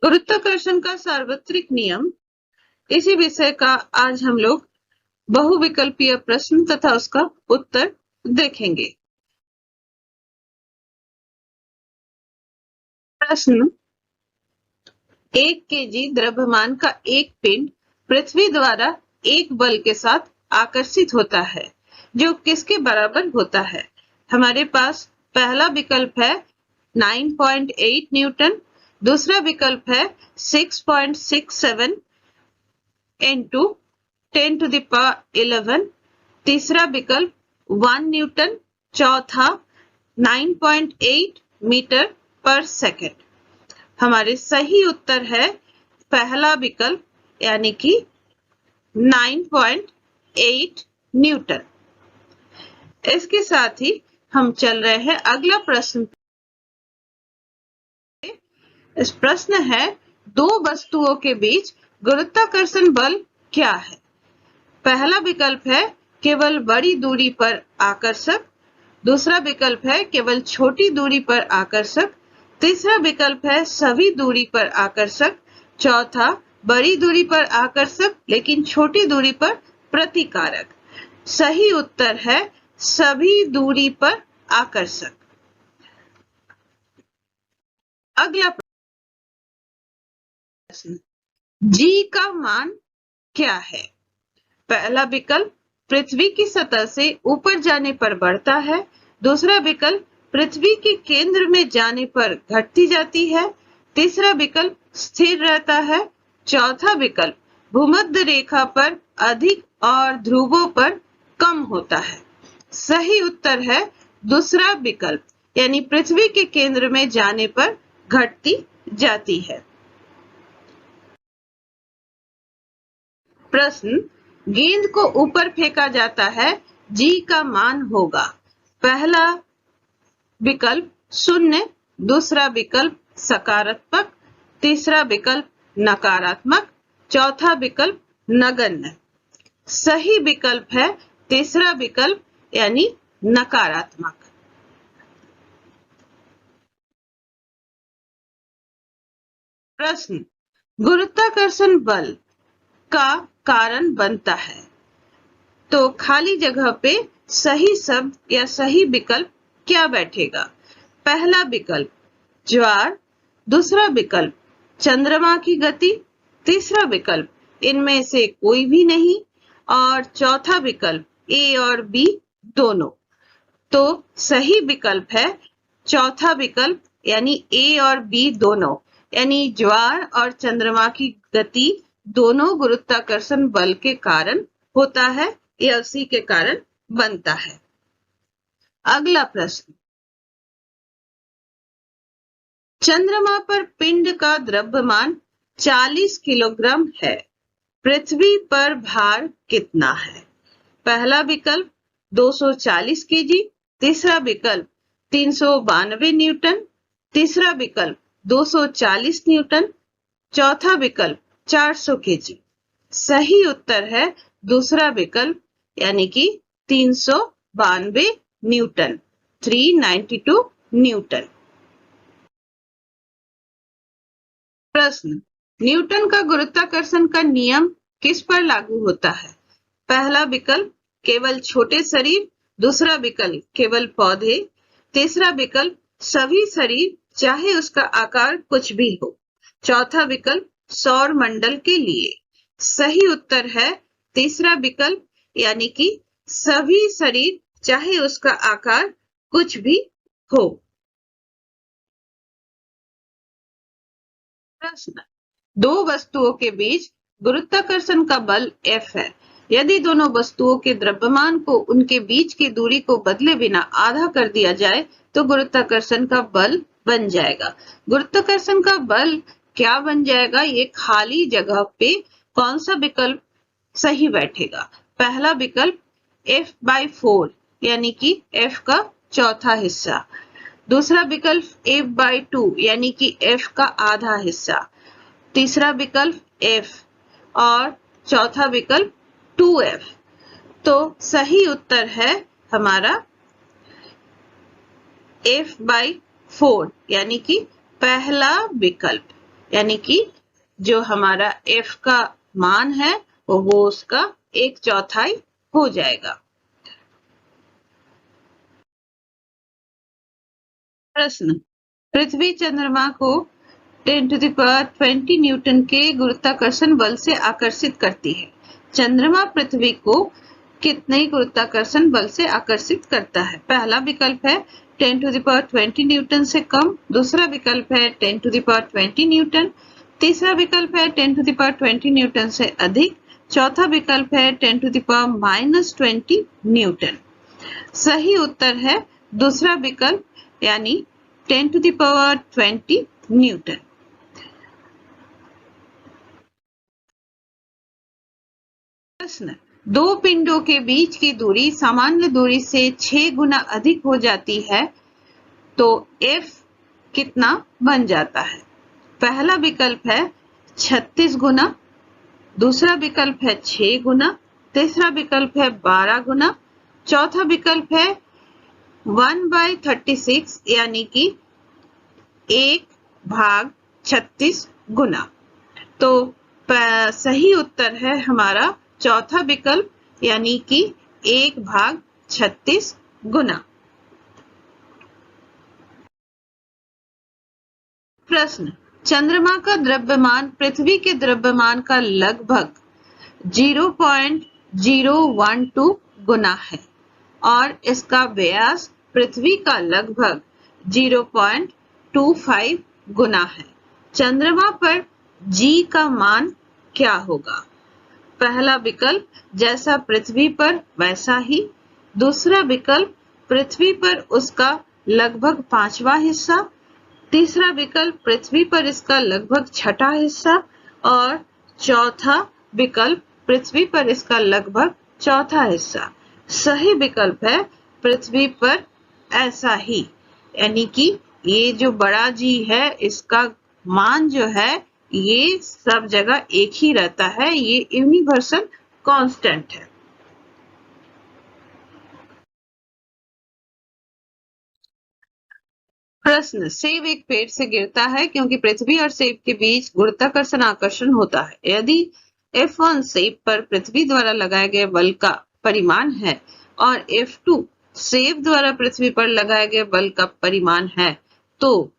गुरुत्वाकर्षण का सार्वत्रिक नियम, इसी विषय का आज हम लोग बहुविकल्पीय प्रश्न तथा उसका उत्तर देखेंगे। प्रश्न, 1 केजी द्रव्यमान का एक पिंड पृथ्वी द्वारा एक बल के साथ आकर्षित होता है जो किसके बराबर होता है? हमारे पास पहला विकल्प है 9.8 न्यूटन, दूसरा विकल्प है 6.67 into 10 to the power 11, तीसरा विकल्प 1 न्यूटन, चौथा 9.8 मीटर पर सेकंड। हमारे सही उत्तर है पहला विकल्प यानी कि 9.8 न्यूटन। इसके साथ ही हम चल रहे हैं अगला प्रश्न। इस प्रश्न है, दो वस्तुओं के बीच गुरुत्वाकर्षण बल क्या है? पहला विकल्प है केवल बड़ी दूरी पर आकर्षक, दूसरा विकल्प है केवल छोटी दूरी पर आकर्षक, तीसरा विकल्प है सभी दूरी पर आकर्षक, चौथा बड़ी दूरी पर आकर्षक लेकिन छोटी दूरी पर प्रतिकारक। सही उत्तर है सभी दूरी पर आकर्षक। अगला प्रश्न, जी का मान क्या है? पहला विकल्प पृथ्वी की सतह से ऊपर जाने पर बढ़ता है, दूसरा विकल्प पृथ्वी के केंद्र में जाने पर घटती जाती है, तीसरा विकल्प स्थिर रहता है, चौथा विकल्प भूमध्य रेखा पर अधिक और ध्रुवों पर कम होता है। सही उत्तर है दूसरा विकल्प यानी पृथ्वी के केंद्र में जाने पर घटती जाती है। प्रश्न, गेंद को ऊपर फेंका जाता है, जी का मान होगा। पहला विकल्प 0, दूसरा विकल्प सकारात्मक, तीसरा विकल्प नकारात्मक, चौथा विकल्प नगण्य। सही विकल्प है तीसरा विकल्प यानी नकारात्मक। प्रश्न, गुरुत्वाकर्षण बल का कारण बनता है, तो खाली जगह पे सही शब्द या सही विकल्प क्या बैठेगा? पहला विकल्प ज्वार, दूसरा विकल्प चंद्रमा की गति, तीसरा विकल्प इनमें से कोई भी नहीं और चौथा विकल्प ए और बी दोनों। तो सही विकल्प है चौथा विकल्प यानी ए और बी दोनों, यानी ज्वार और चंद्रमा की गति दोनों गुरुत्वाकर्षण बल के कारण होता है या उसी के कारण बनता है। अगला प्रश्न, चंद्रमा पर पिंड का द्रव्यमान 40 किलोग्राम है, पृथ्वी पर भार कितना है? पहला विकल्प 240 केजी, तीसरा विकल्प 392 न्यूटन, तीसरा विकल्प 240 न्यूटन, चौथा विकल्प 400 केजी। सही उत्तर है दूसरा विकल्प यानी कि 392 न्यूटन, 392 न्यूटन। प्रश्न, न्यूटन का गुरुत्वाकर्षण का नियम किस पर लागू होता है? पहला विकल्प केवल छोटे शरीर, दूसरा विकल्प केवल पौधे, तीसरा विकल्प सभी शरीर चाहे उसका आकार कुछ भी हो, चौथा विकल्प सौर मंडल के लिए। सही उत्तर है तीसरा विकल्प यानी कि सभी शरीर चाहे उसका आकार कुछ भी हो। प्रश्न, दो वस्तुओं के बीच गुरुत्वाकर्षण का बल F है, यदि दोनों वस्तुओं के द्रव्यमान को उनके बीच की दूरी को बदले बिना आधा कर दिया जाए तो गुरुत्वाकर्षण का बल बन जाएगा। गुरुत्वाकर्षण का बल क्या बन जाएगा? ये खाली जगह पे कौन सा विकल्प सही बैठेगा? पहला विकल्प F/4 यानी कि F का चौथा हिस्सा, दूसरा विकल्प F/2 यानी कि F का आधा हिस्सा, तीसरा विकल्प F और चौथा विकल्प 2F। तो सही उत्तर है हमारा F/4 यानी कि पहला विकल्प यानी कि जो हमारा F का मान है वो उसका 1/4 हो जाएगा। प्रश्न, पृथ्वी चंद्रमा को 10⁻20 न्यूटन के गुरुत्वाकर्षण बल से आकर्षित करती है। चंद्रमा पृथ्वी को कितने गुरुत्वाकर्षण बल से आकर्षित करता है? पहला विकल्प है 10⁻20 न्यूटन से कम, दूसरा विकल्प है 10⁻20 न्यूटन, तीसरा विकल्प है 10⁻20 न्यूटन से अधिक, चौथा विकल्प है 10⁻⁻20 न्यूटन। सही उत्तर है दूसरा विकल्प यानी 10⁻20 न्यूटन। प्रश्न, दो पिंडों के बीच की दूरी सामान्य दूरी से 6 गुना अधिक हो जाती है तो F कितना बन जाता है? पहला विकल्प है 36 गुना, दूसरा विकल्प है 6 गुना, तीसरा विकल्प है 12 गुना, चौथा विकल्प है 1/36 यानी कि 1/36 गुना। तो सही उत्तर है हमारा चौथा विकल्प यानी कि 1/36 गुना। प्रश्न, चंद्रमा का द्रव्यमान पृथ्वी के द्रव्यमान का लगभग 0.012 गुना है और इसका व्यास पृथ्वी का लगभग 0.25 गुना है। चंद्रमा पर G का मान क्या होगा? पहला विकल्प जैसा पृथ्वी पर वैसा ही, दूसरा विकल्प पृथ्वी पर उसका लगभग 5वां हिस्सा, तीसरा विकल्प पृथ्वी पर इसका लगभग 6ठा हिस्सा और चौथा विकल्प पृथ्वी पर इसका लगभग 4था हिस्सा। सही विकल्प है पृथ्वी पर ऐसा ही, यानी कि ये जो बड़ा G है इसका मान जो है ये सब जगह एक ही रहता है, ये यूनिवर्सल कांस्टेंट है। प्रश्न, सेब एक पेड़ से गिरता है क्योंकि पृथ्वी और सेब के बीच गुरुत्वाकर्षण आकर्षण होता है। यदि F1 सेब पर पृथ्वी द्वारा लगाए गए बल का परिमाण है और F2 सेब द्वारा पृथ्वी पर लगाए गए बल का परिमाण है तो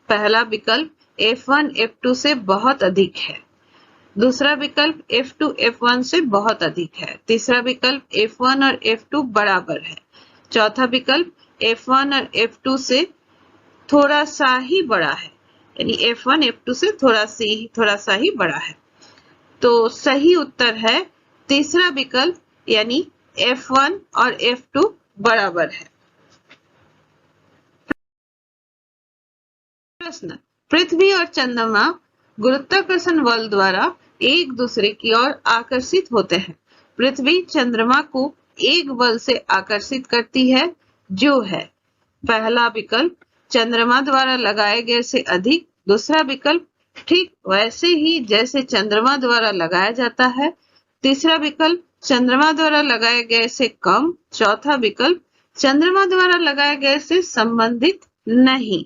पहला विकल्प F1 F2 से बहुत अधिक है, दूसरा विकल्प F2 F1 से बहुत अधिक है, तीसरा विकल्प F1 और F2 बराबर है, चौथा विकल्प F1 और F2 से थोड़ा सा ही बड़ा है, यानी F1 F2 से थोड़ा सा ही बड़ा है। तो सही उत्तर है तीसरा विकल्प यानी F1 और F2 बराबर है। प्रश्न, पृथ्वी और चंद्रमा गुरुत्वाकर्षण बल द्वारा एक दूसरे की ओर आकर्षित होते हैं। पृथ्वी चंद्रमा को एक बल से आकर्षित करती है जो है पहला विकल्प चंद्रमा द्वारा लगाए गए से अधिक, दूसरा विकल्प ठीक वैसे ही जैसे चंद्रमा द्वारा लगाया जाता है, तीसरा विकल्प चंद्रमा द्वारा लगाए गए से कम, चौथा विकल्प चंद्रमा द्वारा लगाए गए से संबंधित नहीं।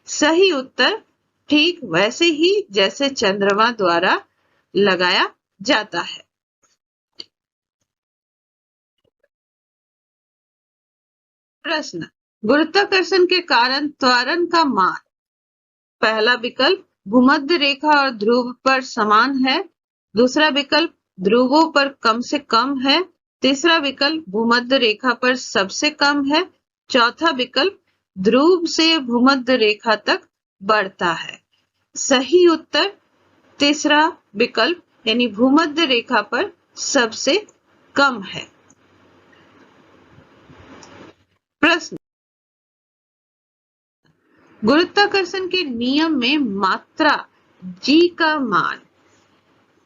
सही उत्तर ठीक वैसे ही जैसे चंद्रमा द्वारा लगाया जाता है। प्रश्न, गुरुत्वाकर्षण के कारण त्वरण का मान पहला विकल्प भूमध्य रेखा और ध्रुव पर समान है, दूसरा विकल्प ध्रुवों पर कम से कम है, तीसरा विकल्प भूमध्य रेखा पर सबसे कम है, चौथा विकल्प ध्रुव से भूमध्य रेखा तक बढ़ता है। सही उत्तर तीसरा विकल्प यानी भूमध्य रेखा पर सबसे कम है। प्रश्न, गुरुत्वाकर्षण के नियम में मात्रा G का मान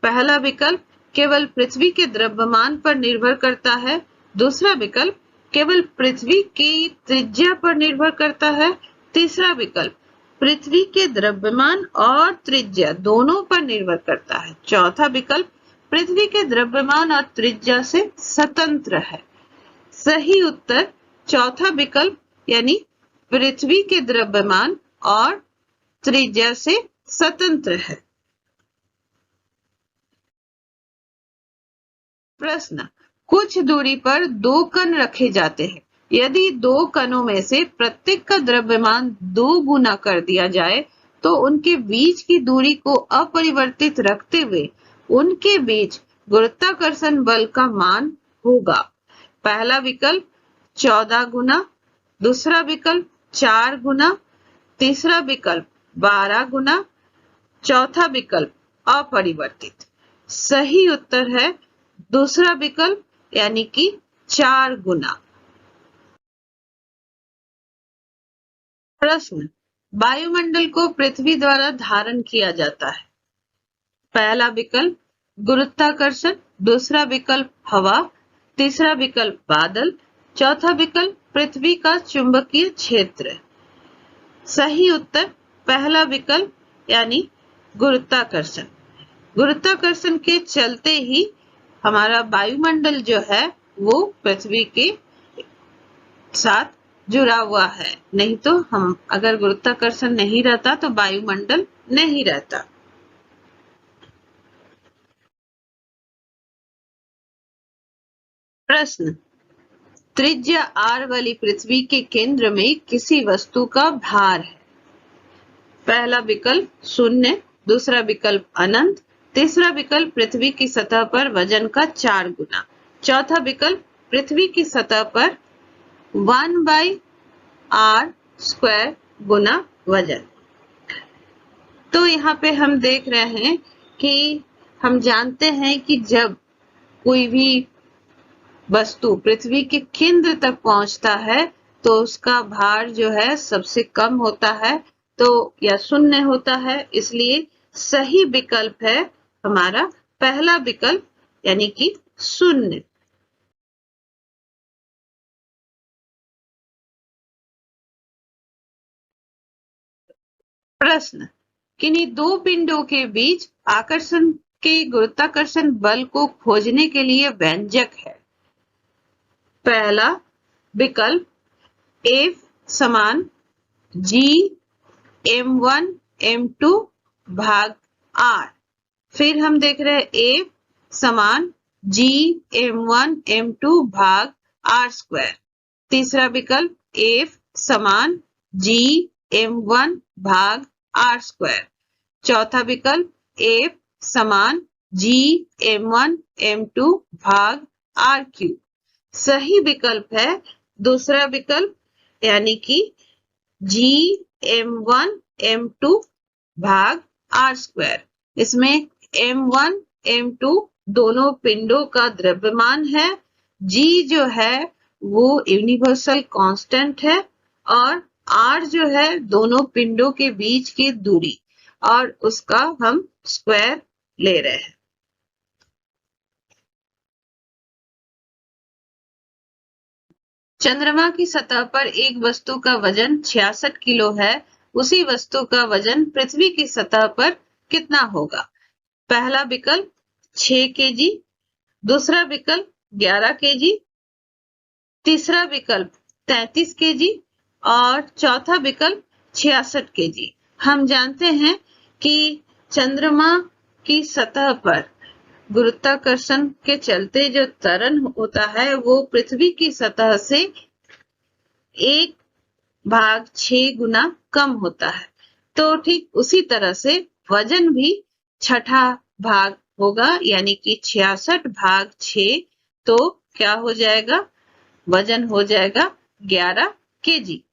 पहला विकल्प केवल पृथ्वी के द्रव्यमान पर निर्भर करता है, दूसरा विकल्प केवल पृथ्वी की त्रिज्या पर निर्भर करता है, तीसरा विकल्प पृथ्वी के द्रव्यमान और त्रिज्या दोनों पर निर्भर करता है, चौथा विकल्प पृथ्वी के द्रव्यमान और त्रिज्या से स्वतंत्र है। सही उत्तर चौथा विकल्प यानी पृथ्वी के द्रव्यमान और त्रिज्या से स्वतंत्र है। प्रश्न, कुछ दूरी पर दो कण रखे जाते हैं। यदि दो कणों में से प्रत्येक का द्रव्यमान 2 गुना कर दिया जाए तो उनके बीच की दूरी को अपरिवर्तित रखते हुए उनके बीच गुरुत्वाकर्षण बल का मान होगा। पहला विकल्प 14 गुना, दूसरा विकल्प 4 गुना, तीसरा विकल्प 12 गुना, चौथा विकल्प अपरिवर्तित। सही उत्तर है दूसरा विकल्प यानी कि 4 गुना। प्रश्न, वायुमंडल को पृथ्वी द्वारा धारण किया जाता है। पहला विकल्प गुरुत्वाकर्षण, दूसरा विकल्प हवा, तीसरा विकल्प बादल, चौथा विकल्प पृथ्वी का चुंबकीय क्षेत्र। सही उत्तर पहला विकल्प यानी गुरुत्वाकर्षण। गुरुत्वाकर्षण के चलते ही हमारा वायुमंडल जो है वो पृथ्वी के साथ जुड़ा हुआ है, नहीं तो हम अगर गुरुत्वाकर्षण नहीं रहता तो वायुमंडल नहीं रहता। प्रश्न, त्रिज्या r वाली पृथ्वी के केंद्र में किसी वस्तु का भार है। पहला विकल्प 0, दूसरा विकल्प अनंत, तीसरा विकल्प पृथ्वी की सतह पर वजन का 4 गुना, चौथा विकल्प पृथ्वी की सतह पर 1/r² गुना वजन। तो यहाँ पे हम देख रहे हैं कि हम जानते हैं कि जब कोई भी वस्तु पृथ्वी के केंद्र तक पहुंचता है तो उसका भार जो है सबसे कम होता है, तो या 0 होता है। इसलिए सही विकल्प है हमारा पहला विकल्प यानी कि 0। प्रश्न, किन्हीं दो पिंडों के बीच आकर्षण के गुरुत्वाकर्षण बल को खोजने के लिए व्यंजक है। पहला विकल्प F समान G m1 m2 भाग R। फिर हम देख रहे हैं F समान G m1 m2 भाग R²। तीसरा विकल्प F समान G m1 भाग R²। चौथा विकल्प F समान G m1 m2 भाग R³। सही विकल्प है दूसरा विकल्प यानी कि G m1 m2 भाग R²। इसमें m1 m2 दोनों पिंडों का द्रव्यमान है, G जो है वो यूनिवर्सल कांस्टेंट है और R जो है दोनों पिंडों के बीच की दूरी और उसका हम स्क्वायर ले रहे हैं। चंद्रमा की सतह पर एक वस्तु का वजन 66 किलो है, उसी वस्तु का वजन पृथ्वी की सतह पर कितना होगा। पहला विकल्प 6 केजी, दूसरा विकल्प 11 केजी, तीसरा विकल्प 33 केजी और चौथा विकल्प 66 केजी। हम जानते हैं कि चंद्रमा की सतह पर गुरुत्वाकर्षण के चलते जो त्वरण होता है वो पृथ्वी की सतह से 1/6 गुना कम होता है। तो ठीक उसी तरह से वजन भी छठा भाग होगा यानी कि 66/6। तो क्या हो जाएगा, वजन हो जाएगा 11 केजी।